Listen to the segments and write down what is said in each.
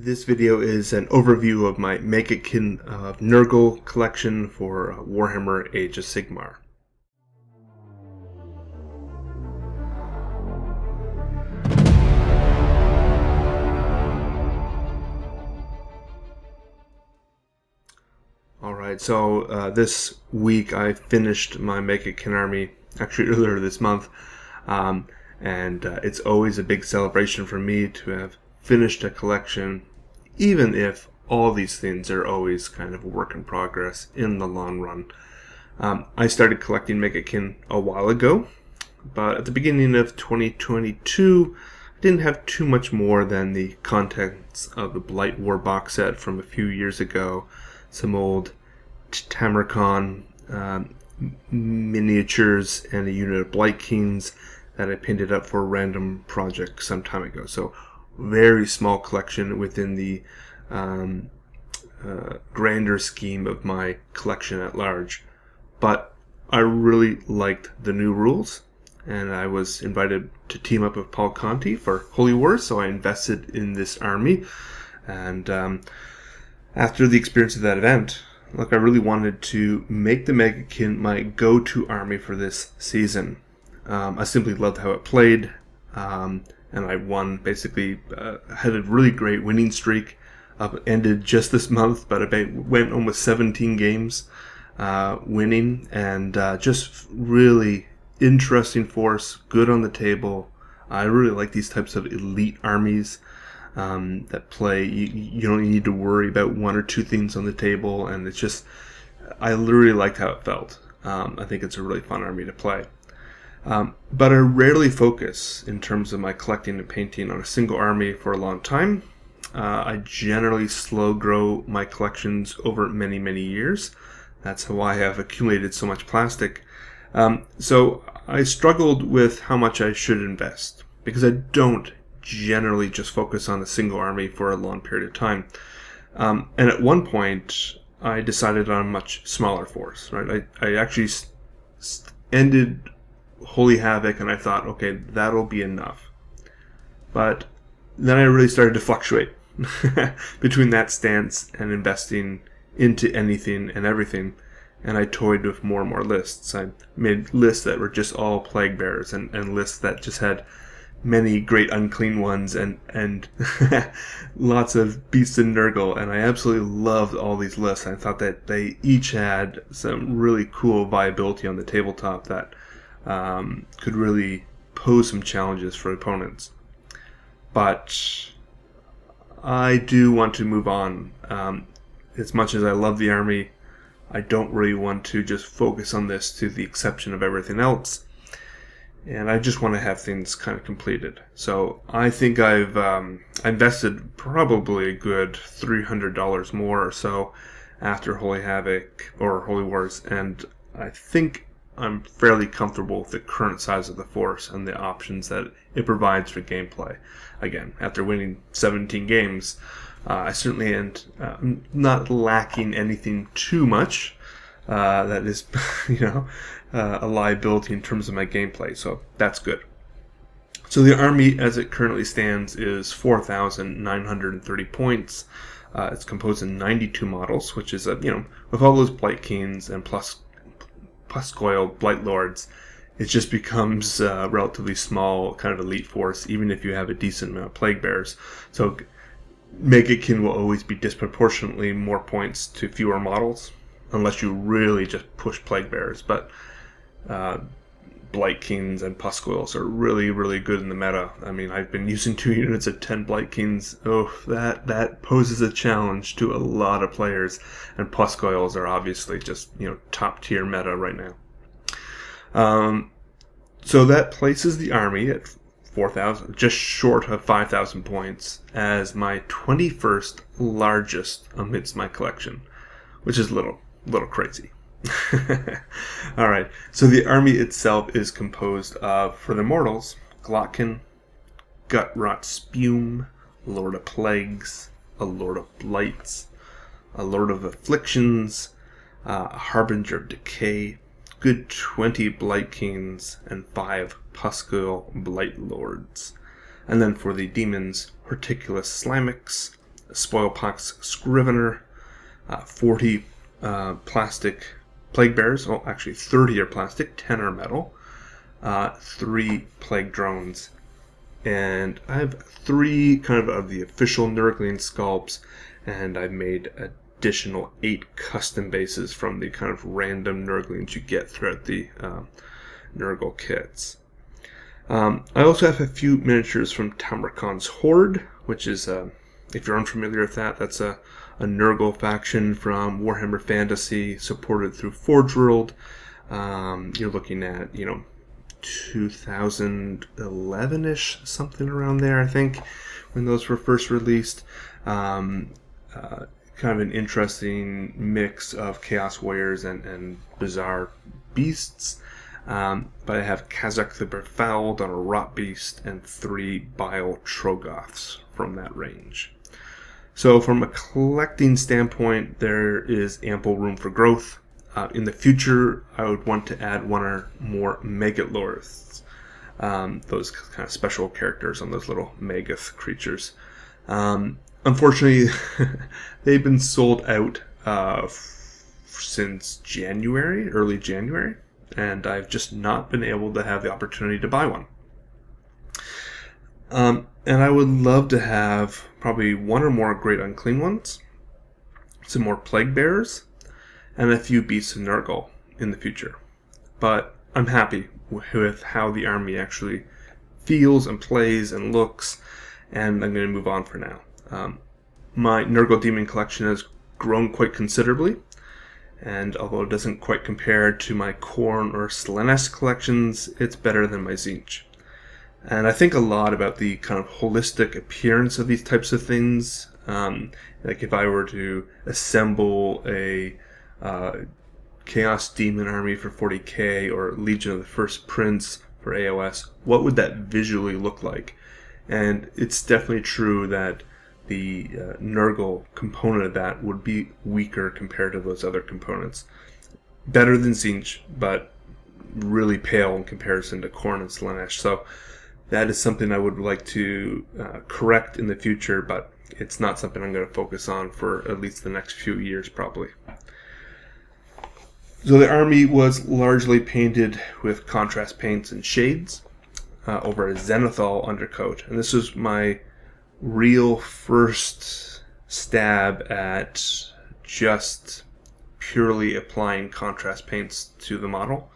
This video is an overview of my Maggotkin of Nurgle collection for Warhammer Age of Sigmar. Alright, so this week I finished my Maggotkin army, actually earlier this month, and it's always a big celebration for me to have finished a collection, even if all these things are always kind of a work in progress in the long run. I started collecting Maggotkin a while ago, but at the beginning of 2022, I didn't have too much more than the contents of the Blight War box set from a few years ago, some old Tamarcon miniatures, and a unit of Blight Kings that I painted up for a random project some time ago. So very small collection within the grander scheme of my collection at large. But I really liked the new rules, and I was invited to team up with Paul Conti for Holy Wars, so I invested in this army. And after the experience of that event, look, I really wanted to make the Maggotkin my go-to army for this season. I simply loved how it played, and I won, basically, had a really great winning streak. Ended just this month, but I went almost 17 games winning, and just really interesting force, good on the table. I really like these types of elite armies that play. You don't need to worry about one or two things on the table, and it's just, I literally liked how it felt. I think it's a really fun army to play. But I rarely focus, in terms of my collecting and painting, on a single army for a long time. I generally slow grow my collections over many, many years. That's how I have accumulated so much plastic. So I struggled with how much I should invest, because I don't generally just focus on a single army for a long period of time. And at one point, I decided on a much smaller force. Right? I actually ended Holy Havoc, and I thought, okay, that'll be enough. But then I really started to fluctuate between that stance and investing into anything and everything, and I toyed with more and more lists. I made lists that were just all Plague Bearers, and lists that just had many great unclean ones, and lots of Beasts of Nurgle, and I absolutely loved all these lists. I thought that they each had some really cool viability on the tabletop that could really pose some challenges for opponents. But I do want to move on. As much as I love the army, I don't really want to just focus on this to the exception of everything else. And I just want to have things kind of completed. So I think I've invested probably a good $300 more or so after Holy Havoc or Holy Wars, and I think I'm fairly comfortable with the current size of the force and the options that it provides for gameplay. Again, after winning 17 games, I certainly am not lacking anything too much that is, a liability in terms of my gameplay. So that's good. So the army, as it currently stands, is 4,930 points. It's composed of 92 models, which is with all those Blight Kings and plus Pascoil Blight Lords, it just becomes a relatively small kind of elite force, even if you have a decent amount of Plague Bearers. So Maggotkin will always be disproportionately more points to fewer models, unless you really just push Plague Bearers. But Blight Kings and Pascoils are really, really good in the meta. I mean, I've been using 2 units of 10 Blight Kings. Oh, that poses a challenge to a lot of players. And Pascoils are obviously just, top tier meta right now. So that places the army at 4,000, just short of 5,000 points, as my 21st largest amidst my collection, which is a little crazy. Alright, so the army itself is composed of, for the mortals, Glotkin, Gutrot Spume, Lord of Plagues, a Lord of Blights, a Lord of Afflictions, a Harbinger of Decay, good 20 Blight Kings, and 5 Pascoil Blight Lords. And then for the demons, Horticulus Slamix, Spoilpox Scrivener, 40 plastic plague bearers. Well, actually 30 are plastic, 10 are metal, 3 plague drones, and I have 3 kind of the official Nurgling sculpts, and I've made additional 8 custom bases from the kind of random Nurglings you get throughout the Nurgle kits. I also have a few miniatures from Tamurkhan's Horde, which is, if you're unfamiliar with that, that's a Nurgle faction from Warhammer Fantasy, supported through Forge World. You're looking at, 2011-ish, something around there, I think, when those were first released. Kind of an interesting mix of Chaos Warriors and bizarre beasts. But I have Kazak the Befouled on a Rot Beast and 3 Bile Trogoths from that range. So from a collecting standpoint, there is ample room for growth. In the future, I would want to add 1 or more Maggotlorths, those kind of special characters on those little Maggoth creatures. Unfortunately, they've been sold out since early January, and I've just not been able to have the opportunity to buy one. And I would love to have probably 1 or more Great Unclean Ones, some more Plague Bearers, and a few Beasts of Nurgle in the future. But I'm happy with how the army actually feels and plays and looks, and I'm going to move on for now. My Nurgle Demon collection has grown quite considerably, and although it doesn't quite compare to my Khorne or Slaanesh collections, it's better than my Tzeentch. And I think a lot about the kind of holistic appearance of these types of things. Like if I were to assemble a Chaos Demon army for 40k or Legion of the First Prince for AOS, what would that visually look like? And it's definitely true that the Nurgle component of that would be weaker compared to those other components. Better than Tzeentch, but really pale in comparison to Khorne and Slaanesh. So that is something I would like to correct in the future, but it's not something I'm going to focus on for at least the next few years, probably. So the army was largely painted with contrast paints and shades over a Zenithal undercoat. And this was my real first stab at just purely applying contrast paints to the model.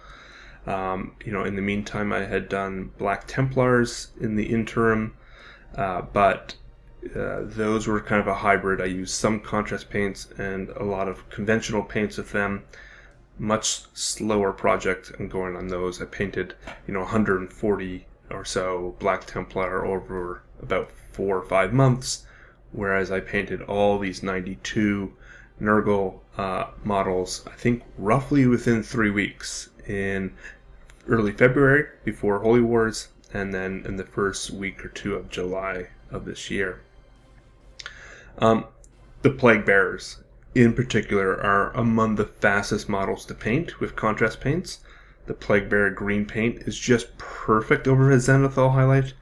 In the meantime, I had done Black Templars in the interim, but those were kind of a hybrid. I used some contrast paints and a lot of conventional paints with them. Much slower project and going on those. I painted, 140 or so Black Templar over about 4 or 5 months, whereas I painted all these 92 Nurgle models, I think roughly within 3 weeks, in early February before Holy Wars, and then in the first week or 2 of July of this year. The Plague Bearers, in particular, are among the fastest models to paint with contrast paints. The Plague Bearer green paint is just perfect over a Zenithal highlight.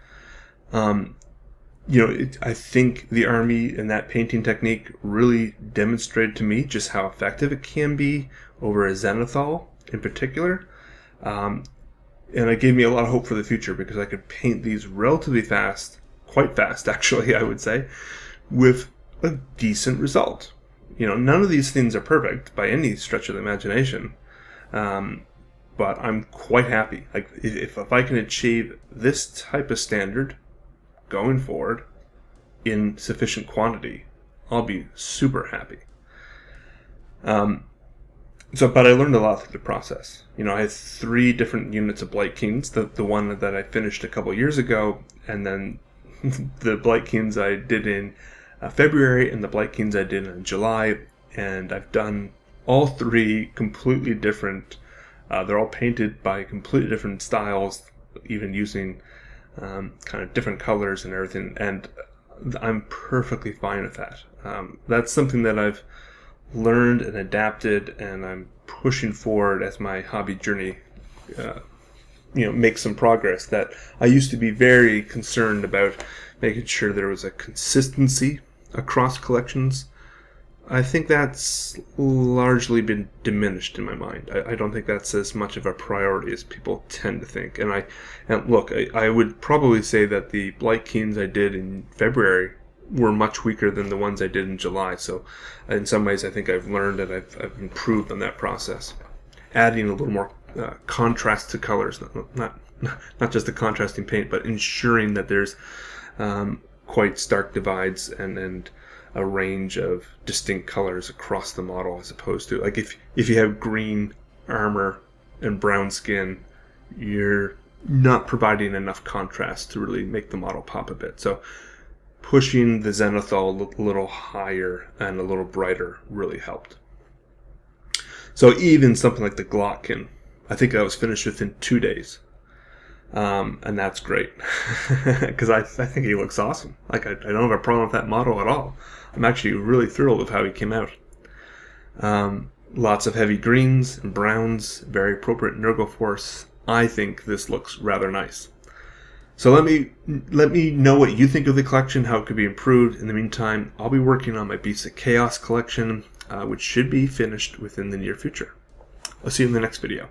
I think the army and that painting technique really demonstrated to me just how effective it can be over a Zenithal in particular. And it gave me a lot of hope for the future because I could paint these relatively fast, quite fast actually, I would say, with a decent result. None of these things are perfect by any stretch of the imagination, but I'm quite happy. Like if I can achieve this type of standard going forward in sufficient quantity, I'll be super happy. But I learned a lot through the process. I had 3 different units of Blight Kings. The one that I finished a couple years ago, and then the Blight Kings I did in February, and the Blight Kings I did in July. And I've done all 3 completely different. They're all painted by completely different styles, even using kind of different colors and everything. And I'm perfectly fine with that. That's something that I've learned and adapted, and I'm pushing forward as my hobby journey makes some progress. That I used to be very concerned about making sure there was a consistency across collections, I think that's largely been diminished in my mind. I don't think that's as much of a priority as people tend to think. And look, I would probably say that the Blight Keens I did in February were much weaker than the ones I did in July. So in some ways, I think I've learned and I've improved on that process. Adding a little more contrast to colors, not just the contrasting paint, but ensuring that there's quite stark divides and a range of distinct colors across the model, as opposed to, like, if you have green armor and brown skin, you're not providing enough contrast to really make the model pop a bit. So pushing the Zenithal a little higher and a little brighter really helped. So even something like the Maggotkin, I think I was finished within 2 days. And that's great, because I think he looks awesome. Like, I don't have a problem with that model at all. I'm actually really thrilled with how he came out. Lots of heavy greens and browns, very appropriate Nurgle Force. I think this looks rather nice. So let me know what you think of the collection, how it could be improved. In the meantime, I'll be working on my Beasts of Chaos collection, which should be finished within the near future. I'll see you in the next video.